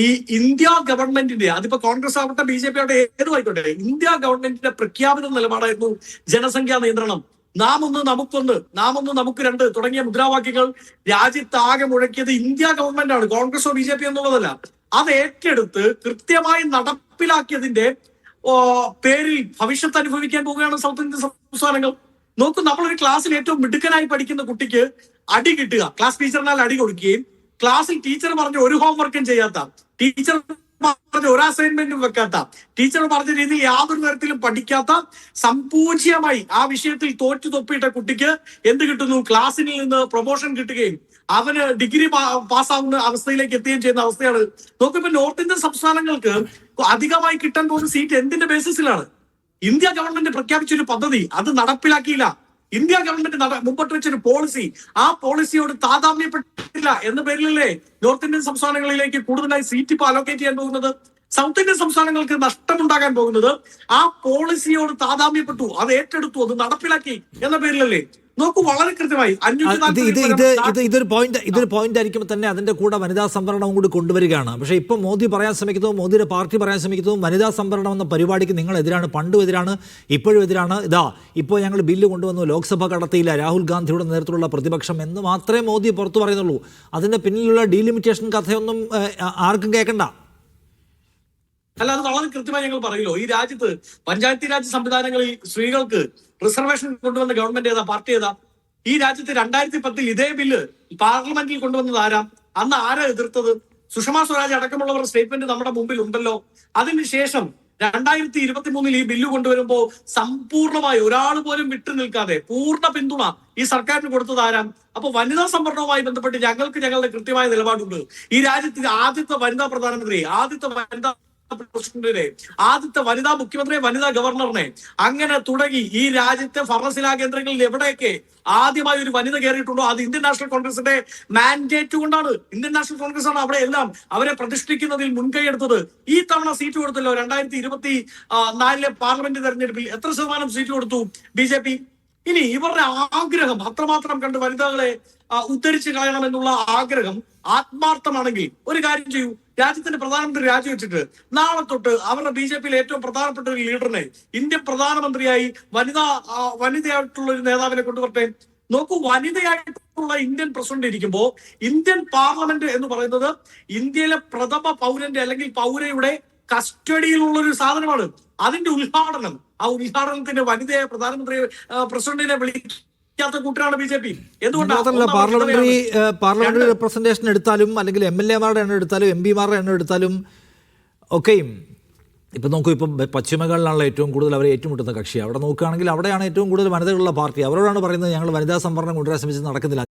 ഈ ഇന്ത്യ ഗവൺമെന്റിന്റെ, അതിപ്പോ കോൺഗ്രസ് ആവട്ടെ BJP ആവട്ടെ ഏതുമായിക്കോട്ടെ, ഇന്ത്യ ഗവൺമെന്റിന്റെ പ്രഖ്യാപിത നിലപാടായിരുന്നു ജനസംഖ്യാ നിയന്ത്രണം. നാം ഒന്ന് നമുക്കൊന്ന്, നാം ഒന്ന് നമുക്ക് രണ്ട് തുടങ്ങിയ മുദ്രാവാക്യങ്ങൾ രാജ്യത്താകെ മുഴക്കിയത് ഇന്ത്യ ഗവൺമെന്റ് ആണ്, കോൺഗ്രസോ BJP എന്നുള്ളതല്ല. അത് ഏറ്റെടുത്ത് കൃത്യമായി നടപ്പിലാക്കിയതിന്റെ പേരിൽ ഭവിഷ്യത്ത് അനുഭവിക്കാൻ പോവുകയാണ് സൗത്ത് ഇന്ത്യൻ സംസ്ഥാനങ്ങൾ. നോക്കൂ, നമ്മളൊരു ക്ലാസ്സിൽ ഏറ്റവും മിടുക്കനായി പഠിക്കുന്ന കുട്ടിക്ക് അടി കിട്ടുക, ക്ലാസ് ടീച്ചറിനാൽ അടി കൊടുക്കുകയും ക്ലാസ്സിൽ ടീച്ചർ പറഞ്ഞ ഒരു ഹോംവർക്കും ചെയ്യാത്ത, ടീച്ചർ പറഞ്ഞ ഒരു അസൈൻമെന്റും വെക്കാത്ത, ടീച്ചർ പറഞ്ഞ രീതിയിൽ യാതൊരു തരത്തിലും പഠിക്കാത്ത, സമ്പൂജ്യമായി ആ വിഷയത്തിൽ തോറ്റു തൊപ്പിയിട്ട കുട്ടിക്ക് എന്ത് കിട്ടുന്നു? ക്ലാസ്സിൽ നിന്ന് പ്രൊമോഷൻ കിട്ടുകയും അവന് ഡിഗ്രി പാസ്സാവുന്ന അവസ്ഥയിലേക്ക് എത്തുകയും ചെയ്യുന്ന അവസ്ഥയാണ്. നോക്കിപ്പോ നോർത്ത് ഇന്ത്യൻ സംസ്ഥാനങ്ങൾക്ക് അധികമായി കിട്ടാൻ പോകുന്ന സീറ്റ് എന്തിന്റെ ബേസിസിലാണ്? ഇന്ത്യ ഗവൺമെന്റ് പ്രഖ്യാപിച്ചൊരു പദ്ധതി, അത് നടപ്പിലാക്കിയില്ല. ഇന്ത്യ ഗവൺമെന്റ് മുമ്പോട്ട് വെച്ചൊരു പോളിസി, ആ പോളിസിയോട് താതാമ്യപ്പെട്ടില്ല എന്ന പേരിലല്ലേ നോർത്ത് ഇന്ത്യൻ സംസ്ഥാനങ്ങളിലേക്ക് കൂടുതലായി സീറ്റ് ഇപ്പോൾ അലോക്കേറ്റ് ചെയ്യാൻ പോകുന്നത്? സൗത്ത് ഇന്ത്യൻ സംസ്ഥാനങ്ങൾക്ക് നഷ്ടമുണ്ടാകാൻ പോകുന്നത് ആ പോളിസിയോട് താതാമ്യപ്പെട്ടു, അത് ഏറ്റെടുത്തു, അത് നടപ്പിലാക്കി എന്ന പേരിലല്ലേ? നോക്കൂ, വളരെ കൃത്യമായി ഇതൊരു പോയിന്റ് ആയിരിക്കുമ്പോൾ തന്നെ അതിന്റെ കൂടെ വനിതാ സംവരണവും കൂടി കൊണ്ടുവരികയാണ്. പക്ഷേ ഇപ്പം മോദി പറയാൻ ശ്രമിക്കുന്നതും മോദിയുടെ പാർട്ടി പറയാൻ ശ്രമിക്കുന്നതും വനിതാ സംവരണം എന്ന പരിപാടിക്ക് നിങ്ങൾ എതിരാണ്, പണ്ടും എതിരാണ്, ഇപ്പോഴും എതിരാണ്. ഇപ്പോൾ ഞങ്ങൾ ബില്ല് കൊണ്ടുവന്നു, ലോക്സഭ കടത്തിയില്ല, രാഹുൽ ഗാന്ധിയുടെ നേതൃത്വത്തിലുള്ള പ്രതിപക്ഷം എന്ന് മാത്രമേ മോദി പുറത്തു പറയുന്നുള്ളൂ. അതിന്റെ പിന്നിലുള്ള ഡീലിമിറ്റേഷൻ കഥയൊന്നും ആർക്കും കേൾക്കണ്ട. അല്ല, അത് വളരെ കൃത്യമായി ഞങ്ങൾ പറയല്ലോ. ഈ രാജ്യത്ത് പഞ്ചായത്തി രാജ് സംവിധാനങ്ങളിൽ സ്ത്രീകൾക്ക് റിസർവേഷൻ കൊണ്ടുവന്ന ഗവൺമെന്റ് ഏതാ, പാർട്ടി ഏതാ? ഈ രാജ്യത്ത് 2010 ഇതേ ബില്ല് പാർലമെന്റിൽ കൊണ്ടുവന്നത് ആരാ? അന്ന് ആരാ എതിർത്തത്? സുഷമ സ്വരാജ് അടക്കമുള്ളവരുടെ സ്റ്റേറ്റ്മെന്റ് നമ്മുടെ മുമ്പിൽ ഉണ്ടല്ലോ. അതിനുശേഷം 2023 ഈ ബില്ല് കൊണ്ടുവരുമ്പോ സമ്പൂർണമായി ഒരാൾ പോലും വിട്ടു നിൽക്കാതെ പൂർണ്ണ പിന്തുണ ഈ സർക്കാരിന് കൊടുത്തത് ആരാ? അപ്പൊ വനിതാ സംവരണവുമായി ബന്ധപ്പെട്ട് ഞങ്ങളുടെ കൃത്യമായ നിലപാടുണ്ട്. ഈ രാജ്യത്തെ ആദ്യത്തെ വനിതാ പ്രധാനമന്ത്രി, ആദ്യത്തെ വനിതാ പ്രസിഡന്റിനെ, ആദ്യത്തെ വനിതാ മുഖ്യമന്ത്രിയെ, വനിതാ ഗവർണറിനെ, അങ്ങനെ തുടങ്ങി ഈ രാജ്യത്തെ ഭരണശിലാ കേന്ദ്രങ്ങളിൽ എവിടെയൊക്കെ ആദ്യമായി ഒരു വനിത കയറിയിട്ടുണ്ടോ അത് ഇന്ത്യൻ നാഷണൽ കോൺഗ്രസിന്റെ മാൻഡേറ്റ് കൊണ്ടാണ്. ഇന്ത്യൻ നാഷണൽ കോൺഗ്രസ് ആണ് അവിടെ എല്ലാം അവരെ പ്രതിഷ്ഠിക്കുന്നതിൽ മുൻകൈ എടുത്തത്. ഈ തവണ സീറ്റ് കൊടുത്തല്ലോ 2024 പാർലമെന്റ് തെരഞ്ഞെടുപ്പിൽ. എത്ര ശതമാനം സീറ്റ് കൊടുത്തു BJP? ഇനി ഇവരുടെ ആഗ്രഹം അത്രമാത്രം കണ്ട് വനിതകളെ ഉദ്ധരിച്ചു കളയണമെന്നുള്ള ആഗ്രഹം ആത്മാർത്ഥമാണെങ്കിൽ ഒരു കാര്യം ചെയ്യൂ, രാജ്യത്തിന്റെ പ്രധാനമന്ത്രി രാജിവെച്ചിട്ട് നാളെ തൊട്ട് അവരുടെ BJPയിലെ ഏറ്റവും പ്രധാനപ്പെട്ട ഒരു ലീഡറിനെ, ഇന്ത്യൻ പ്രധാനമന്ത്രിയായി വനിതയായിട്ടുള്ള ഒരു നേതാവിനെ കൊണ്ടുവരട്ടെ. നോക്കൂ, വനിതയായിട്ടുള്ള ഇന്ത്യൻ പ്രസിഡന്റ് ഇരിക്കുമ്പോ ഇന്ത്യൻ പാർലമെന്റ് എന്ന് പറയുന്നത് ഇന്ത്യയിലെ പ്രഥമ പൗരന്റെ അല്ലെങ്കിൽ പൗരയുടെ കസ്റ്റഡിയിലുള്ള ഒരു സാധനമാണ്. അതിന്റെ ഉദ്ഘാടനം, ആ ഉദ്ഘാടനത്തിന്റെ വനിതയെ പ്രസിഡന്റിനെ വിളിക്കാത്ത കൂട്ടരാണ് BJP. എന്തുകൊണ്ടാണ്? പാർലമെന്ററി റെപ്രസെന്റേഷൻ എടുത്താലും അല്ലെങ്കിൽ MLA-മാരുടെ എണ്ണം എടുത്താലും MP-മാരുടെ എണ്ണം എടുത്താലും ഒക്കെയും ഇപ്പം നോക്കൂ, ഇപ്പം പശ്ചിമബംഗാളിലാണല്ലോ ഏറ്റവും കൂടുതൽ അവരെ ഏറ്റുമുട്ടുന്ന കക്ഷി. അവിടെ നോക്കുകയാണെങ്കിൽ അവിടെയാണ് ഏറ്റവും കൂടുതൽ വനിതകളുള്ള പാർട്ടി. അവരോടാണ് പറയുന്നത് ഞങ്ങൾ വനിതാ സംവരണം കൊണ്ടുവരാൻ ശ്രമിച്ചത് നടക്കുന്നില്ല.